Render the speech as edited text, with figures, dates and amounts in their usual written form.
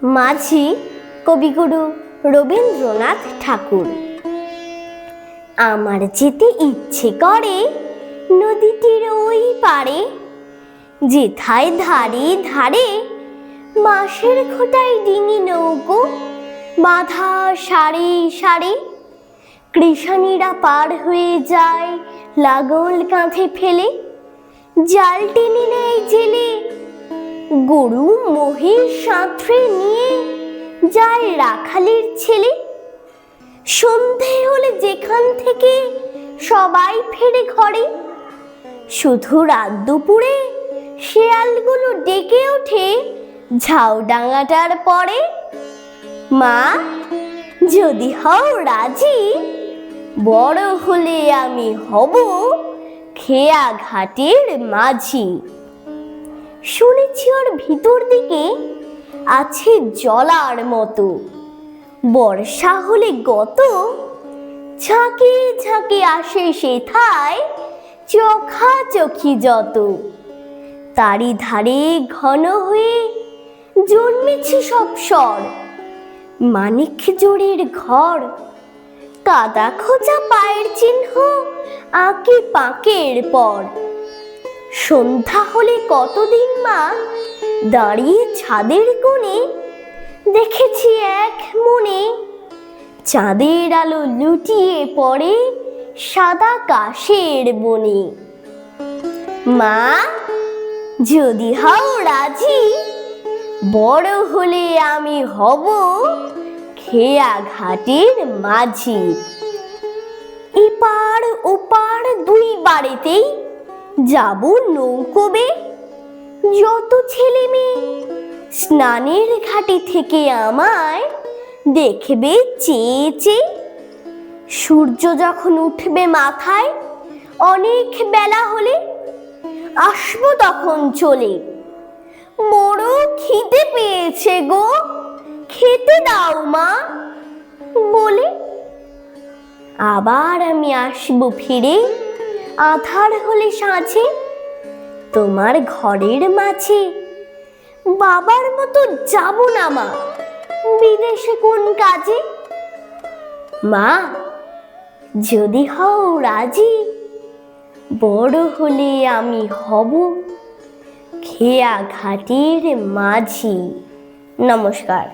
মাঝি কবিগুরু রবীন্দ্রনাথ ঠাকুর। আমার যেতে ইচ্ছে করে নদীটির ওই পারে, যেথায় ধারে ধারে বাঁশের খোঁটায় ডিঙি নৌকো বাঁধা সারি সারি। কৃষানীরা পার হয়ে যায় লাগল কাঁধে ফেলে, জাল টেনে নেয় জেলে, গরু মহিষ সাঁতরে নিয়ে যায় রাখালের ছেলে। সন্ধে হলে যেখান থেকে সবাই ফেরে ঘরে, শুধু রাত দুপুরে শেয়ালগুলো ডেকে ওঠে ঝাউডাঙাটার পরে। মা, যদি হও রাজি, বড় হলে আমি হব খেয়া ঘাটের মাঝি। শুনেছি ওর ভিতর দিকে আছে জলার মতো, বর্ষা হলে গত ঝাঁকে ঝাঁকে আসে সেথায় চোখাচোখি যত। তারি ধারে ঘন হয়ে জন্মেছে সব স্বর, মানিক জোড়ের ঘর, কাদা খোঁজা পায়ের চিহ্ন আঁকে পাঁকের পর। সন্ধ্যা হলে কতদিন মা দাঁড়িয়ে ছাদের কোণে দেখেছি এক মনে, চাঁদের আলো লুটিয়ে পড়ে সাদা কাশের বনে। মা, যদি হও রাজি, বড় হলে আমি হব খেয়া ঘাটের মাঝি। এপার ওপার দুই বাড়িতেই যাব নৌকোবে, যত ছেলে মেয়ে স্নানের ঘাটে থেকে আমায় দেখবে চেয়ে চেয়ে। সূর্য যখন উঠবে মাথায় অনেক বেলা হলে, আসবো তখন চলে, বড় খিদে পেয়েছে গো, খেতে দাও মা বলে। আবার আমি আসবো ফিরে আঁধার হলে সাঁঝে, তোমার ঘরের মাঝে। বাবার মতো যাব না মা বিদেশে কোন কাজে। মা, যদি হও রাজি, বড় হলে আমি হব খেয়া ঘাটের মাঝি। নমস্কার।